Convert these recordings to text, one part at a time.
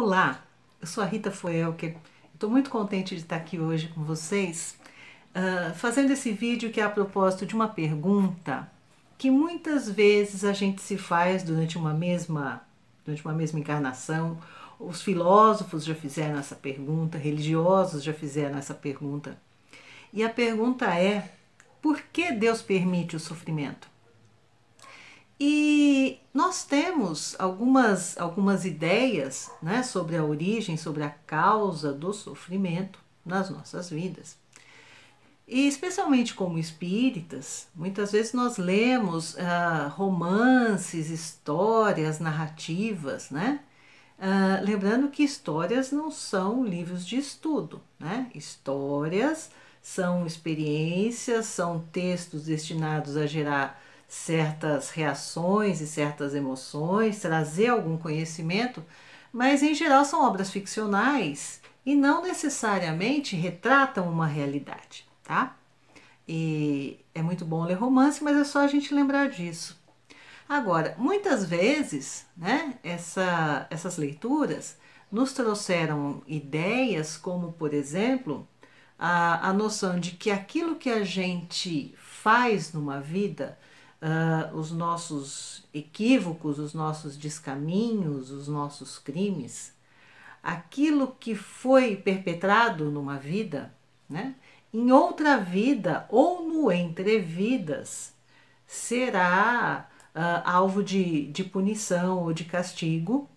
Olá, eu sou a Rita Foelker. Estou muito contente de estar aqui hoje com vocês, fazendo esse vídeo que é a propósito de uma pergunta que muitas vezes a gente se faz durante uma mesma encarnação. Os filósofos já fizeram essa pergunta, religiosos já fizeram essa pergunta. E a pergunta é: por que Deus permite o sofrimento? E nós temos algumas ideias, né, sobre a origem, sobre a causa do sofrimento nas nossas vidas. E especialmente como espíritas, muitas vezes nós lemos romances, histórias, narrativas, né? Lembrando que histórias não são livros de estudo, né? Histórias são experiências, são textos destinados a gerar certas reações e certas emoções, trazer algum conhecimento, mas em geral são obras ficcionais e não necessariamente retratam uma realidade, tá? E é muito bom ler romance, mas é só a gente lembrar disso. Agora, muitas vezes, né, essas leituras nos trouxeram ideias como, por exemplo, a noção de que aquilo que a gente faz numa vida, os nossos equívocos, os nossos descaminhos, os nossos crimes, aquilo que foi perpetrado numa vida, né, em outra vida ou no entrevidas, será alvo de punição ou de castigo.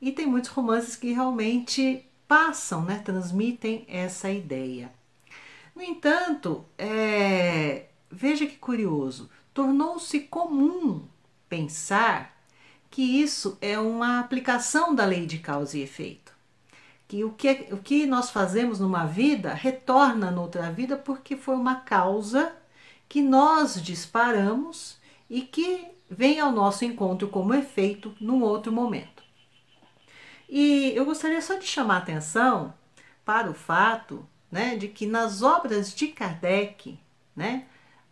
E tem muitos romances que realmente passam, né, transmitem essa ideia. No entanto, veja que curioso, tornou-se comum pensar que isso é uma aplicação da lei de causa e efeito. Que o que nós fazemos numa vida retorna noutra vida porque foi uma causa que nós disparamos e que vem ao nosso encontro como efeito num outro momento. E eu gostaria só de chamar a atenção para o fato, né, de que nas obras de Kardec, né,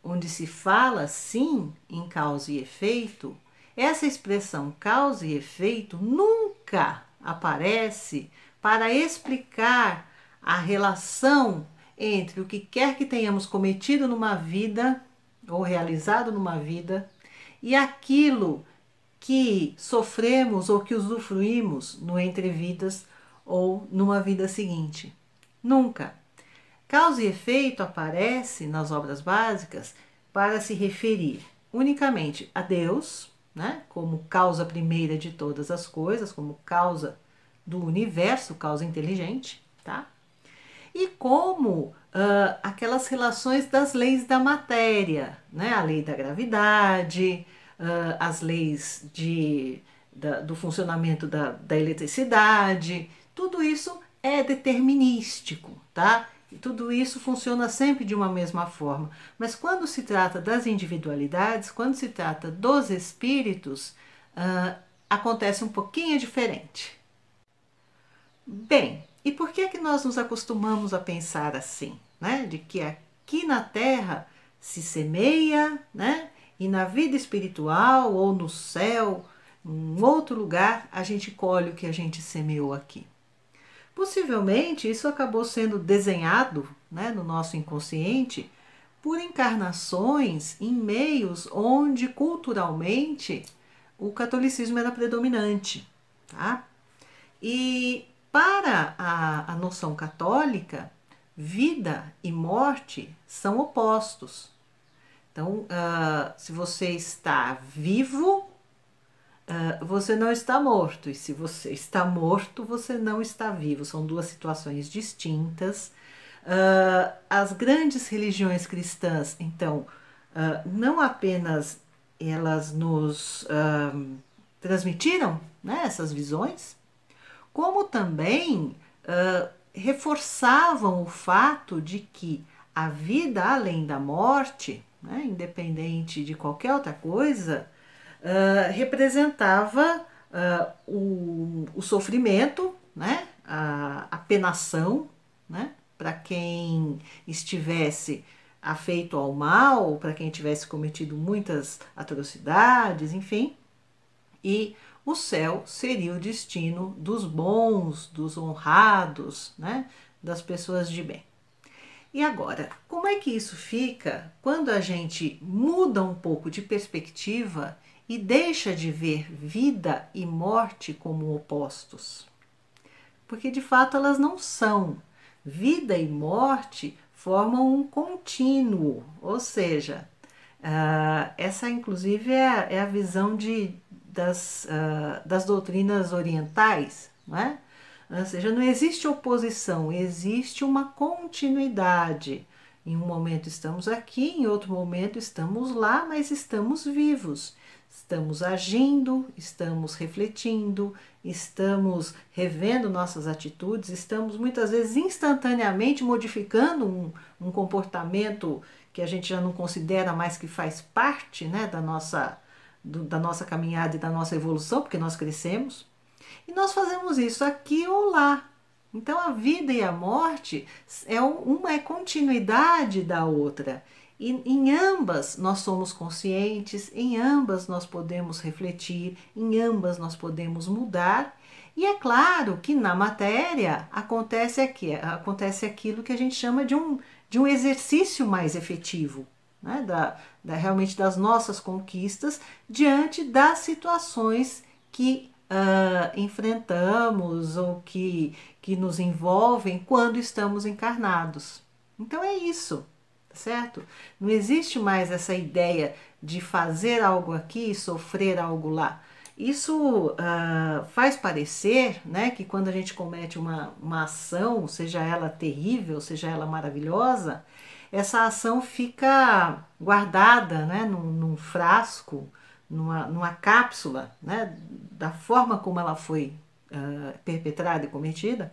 onde se fala sim em causa e efeito, essa expressão causa e efeito nunca aparece para explicar a relação entre o que quer que tenhamos cometido numa vida ou realizado numa vida e aquilo que sofremos ou que usufruímos no entrevidas ou numa vida seguinte. Nunca. Causa e efeito aparece nas obras básicas para se referir unicamente a Deus, né, como causa primeira de todas as coisas, como causa do universo, causa inteligente, tá? E como aquelas relações das leis da matéria, né, a lei da gravidade, as leis do funcionamento da eletricidade, tudo isso é determinístico, tá? E tudo isso funciona sempre de uma mesma forma. Mas quando se trata das individualidades, quando se trata dos espíritos, acontece um pouquinho diferente. Bem, e por que nós nos acostumamos a pensar assim, né? De que aqui na Terra se semeia, né? E na vida espiritual ou no céu, em outro lugar, a gente colhe o que a gente semeou aqui. Possivelmente isso acabou sendo desenhado, né, no nosso inconsciente por encarnações em meios onde culturalmente o catolicismo era predominante, tá? E para a noção católica, vida e morte são opostos. Então, se você está vivo, você não está morto. E se você está morto, você não está vivo. São duas situações distintas. As grandes religiões cristãs, então, não apenas elas nos transmitiram, né, essas visões, como também reforçavam o fato de que a vida além da morte, né, independente de qualquer outra coisa, representava o sofrimento, né, a penação, né, para quem estivesse afeito ao mal, para quem tivesse cometido muitas atrocidades, enfim. E o céu seria o destino dos bons, dos honrados, né? Das pessoas de bem. E agora, como é que isso fica quando a gente muda um pouco de perspectiva e deixa de ver vida e morte como opostos? Porque de fato elas não são. Vida e morte formam um contínuo, ou seja, essa inclusive é a visão das doutrinas orientais, não é? Ou seja, não existe oposição, existe uma continuidade. Em um momento estamos aqui, em outro momento estamos lá, mas estamos vivos. Estamos agindo, estamos refletindo, estamos revendo nossas atitudes, estamos muitas vezes instantaneamente modificando um comportamento que a gente já não considera mais que faz parte, né, da nossa caminhada e da nossa evolução, porque nós crescemos. E nós fazemos isso aqui ou lá. Então a vida e a morte uma é continuidade da outra. E em ambas nós somos conscientes, em ambas nós podemos refletir, em ambas nós podemos mudar. E é claro que na matéria acontece aquilo que a gente chama de um exercício mais efetivo, né? Realmente das nossas conquistas diante das situações que enfrentamos ou que nos envolvem quando estamos encarnados. Então é isso, certo? Não existe mais essa ideia de fazer algo aqui e sofrer algo lá. Isso faz parecer, né, que quando a gente comete uma ação, seja ela terrível, seja ela maravilhosa, essa ação fica guardada, né, num frasco, numa cápsula, né, da forma como ela foi perpetrada e cometida,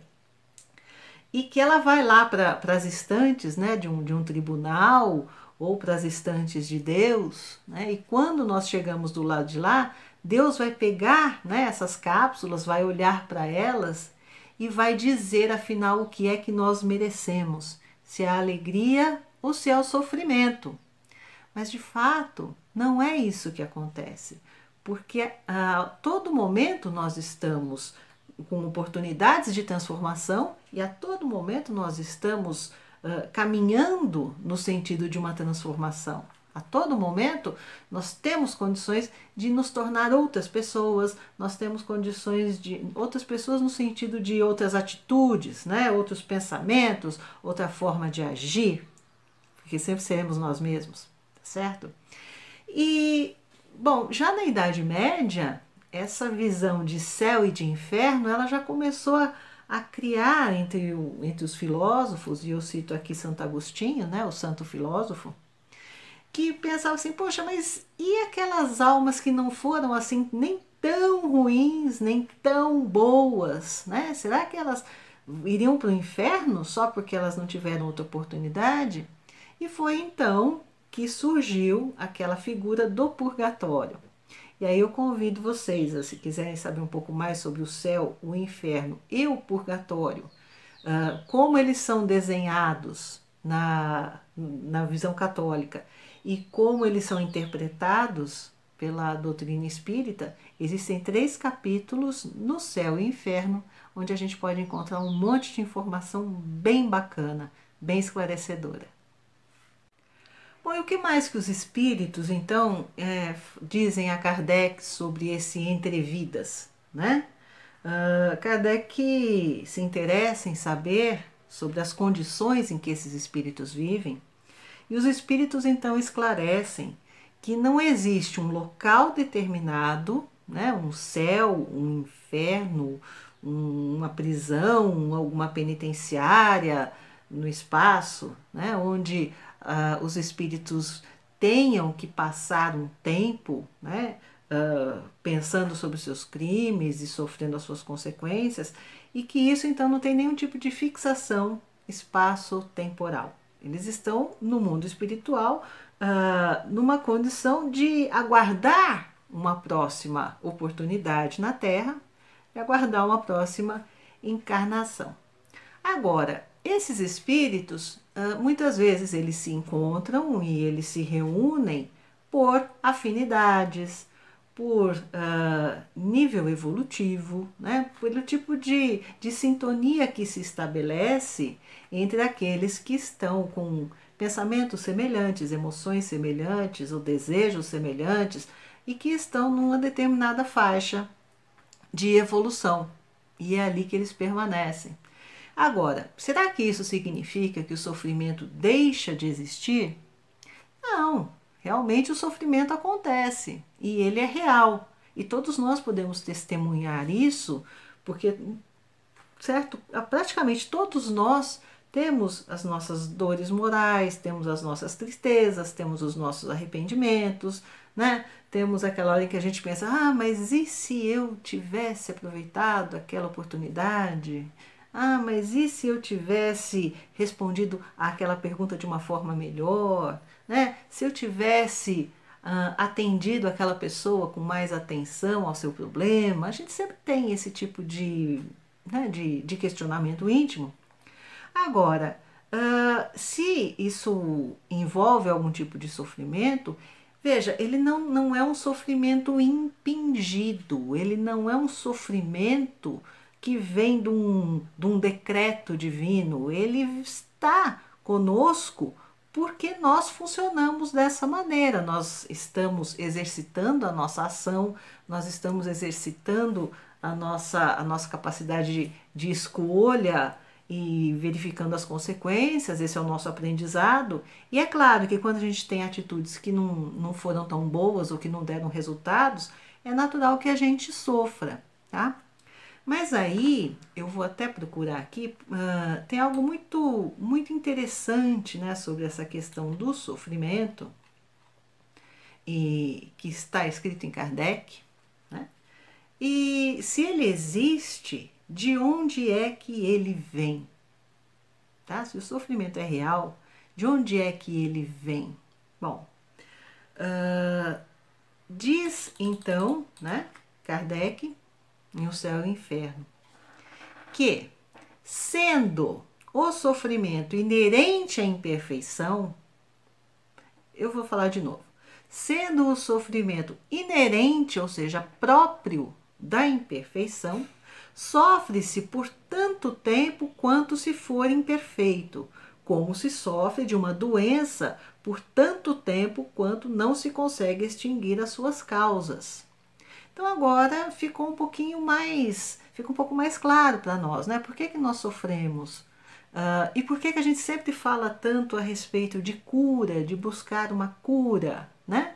e que ela vai lá para as estantes, né, de um tribunal ou para as estantes de Deus, né, e quando nós chegamos do lado de lá, Deus vai pegar, né, essas cápsulas, vai olhar para elas e vai dizer afinal o que é que nós merecemos, se é a alegria ou se é o sofrimento. Mas de fato não é isso que acontece, porque a todo momento nós estamos com oportunidades de transformação e a todo momento nós estamos caminhando no sentido de uma transformação. A todo momento nós temos condições de nos tornar outras pessoas, nós temos condições de outras pessoas no sentido de outras atitudes, né? Outros pensamentos, outra forma de agir, porque sempre seremos nós mesmos, certo? E, bom, já na Idade Média, essa visão de céu e de inferno, ela já começou a criar entre os filósofos, e eu cito aqui Santo Agostinho, né, o santo filósofo, que pensava assim, poxa, mas e aquelas almas que não foram assim nem tão ruins, nem tão boas, né? Será que elas iriam para o inferno só porque elas não tiveram outra oportunidade? E foi então que surgiu aquela figura do purgatório. E aí eu convido vocês, se quiserem saber um pouco mais sobre o céu, o inferno e o purgatório, como eles são desenhados na visão católica e como eles são interpretados pela doutrina espírita, existem 3 capítulos no céu e inferno, onde a gente pode encontrar um monte de informação bem bacana, bem esclarecedora. Bom, e o que mais que os espíritos, então, dizem a Kardec sobre esse entrevidas, né? Kardec se interessa em saber sobre as condições em que esses espíritos vivem, e os espíritos, então, esclarecem que não existe um local determinado, né? Um céu, um inferno, uma prisão, alguma penitenciária no espaço, né? Onde os espíritos tenham que passar um tempo, né, pensando sobre os seus crimes e sofrendo as suas consequências, e que isso então não tem nenhum tipo de fixação espaço-temporal. Eles estão no mundo espiritual numa condição de aguardar uma próxima oportunidade na Terra e aguardar uma próxima encarnação. Agora, esses espíritos, muitas vezes eles se encontram e eles se reúnem por afinidades, por nível evolutivo, né? Pelo tipo de sintonia que se estabelece entre aqueles que estão com pensamentos semelhantes, emoções semelhantes ou desejos semelhantes e que estão numa determinada faixa de evolução. E é ali que eles permanecem. Agora, será que isso significa que o sofrimento deixa de existir? Não, realmente o sofrimento acontece e ele é real. E todos nós podemos testemunhar isso, porque, certo, praticamente todos nós temos as nossas dores morais, temos as nossas tristezas, temos os nossos arrependimentos, né? Temos aquela hora em que a gente pensa, mas e se eu tivesse aproveitado aquela oportunidade? Mas e se eu tivesse respondido àquela pergunta de uma forma melhor? Né? Se eu tivesse atendido aquela pessoa com mais atenção ao seu problema? A gente sempre tem esse tipo de questionamento íntimo. Agora, se isso envolve algum tipo de sofrimento, veja, ele não é um sofrimento impingido, ele não é um sofrimento que vem de um decreto divino, ele está conosco porque nós funcionamos dessa maneira, nós estamos exercitando a nossa ação, nós estamos exercitando a nossa capacidade de escolha e verificando as consequências, esse é o nosso aprendizado. E é claro que quando a gente tem atitudes que não foram tão boas ou que não deram resultados, é natural que a gente sofra, tá? Mas aí, eu vou até procurar aqui, tem algo muito, muito interessante, né, sobre essa questão do sofrimento, e que está escrito em Kardec, né? E se ele existe, de onde é que ele vem? Tá? Se o sofrimento é real, de onde é que ele vem? Bom, diz então, né, Kardec, em O Céu e o Inferno, que, sendo o sofrimento inerente à imperfeição, eu vou falar de novo, sendo o sofrimento inerente, ou seja, próprio da imperfeição, sofre-se por tanto tempo quanto se for imperfeito, como se sofre de uma doença por tanto tempo quanto não se consegue extinguir as suas causas. Então agora ficou um pouco mais claro para nós, né? Por que nós sofremos? E por que a gente sempre fala tanto a respeito de cura, de buscar uma cura, né?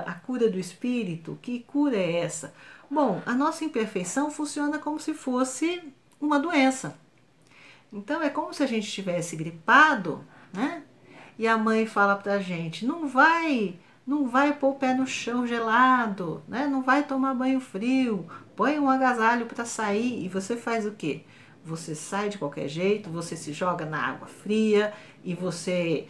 A cura do espírito, que cura é essa? Bom, a nossa imperfeição funciona como se fosse uma doença. Então é como se a gente estivesse gripado, né? E a mãe fala pra gente, não vai pôr o pé no chão gelado, né? Não vai tomar banho frio, põe um agasalho para sair. E você faz o quê? Você sai de qualquer jeito, você se joga na água fria e você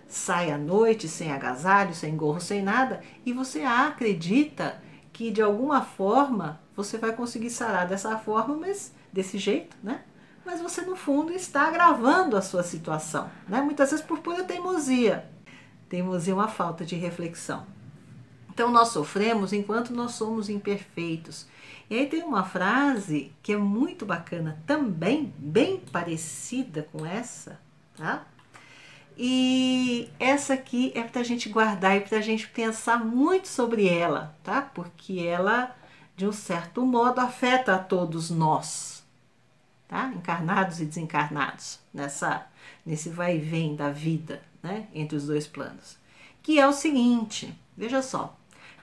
sai à noite sem agasalho, sem gorro, sem nada, e você acredita que de alguma forma você vai conseguir sarar dessa forma, mas desse jeito, né? Mas você no fundo está agravando a sua situação, né? Muitas vezes por pura teimosia. Teimosia é uma falta de reflexão. Então nós sofremos enquanto nós somos imperfeitos. E aí tem uma frase que é muito bacana, também bem parecida com essa, tá? E essa aqui é para a gente guardar e para a gente pensar muito sobre ela, tá? Porque ela, de um certo modo, afeta a todos nós, tá? Encarnados e desencarnados, nesse vai e vem da vida, né? Entre os dois planos. Que é o seguinte, veja só,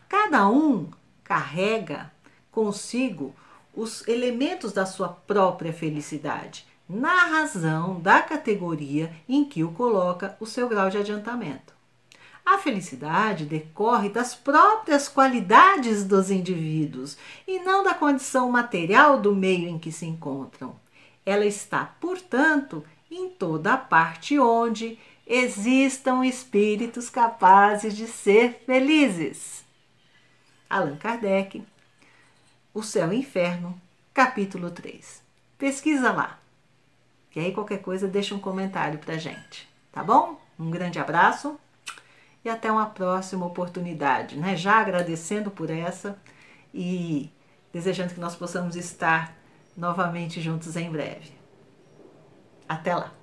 cada um carrega consigo os elementos da sua própria felicidade, na razão da categoria em que o coloca o seu grau de adiantamento. A felicidade decorre das próprias qualidades dos indivíduos e não da condição material do meio em que se encontram. Ela está, portanto, em toda a parte onde existam espíritos capazes de ser felizes. Allan Kardec, O Céu e o Inferno, capítulo 3. Pesquisa lá. E aí qualquer coisa deixa um comentário pra gente, tá bom? Um grande abraço e até uma próxima oportunidade, né? Já agradecendo por essa e desejando que nós possamos estar novamente juntos em breve. Até lá!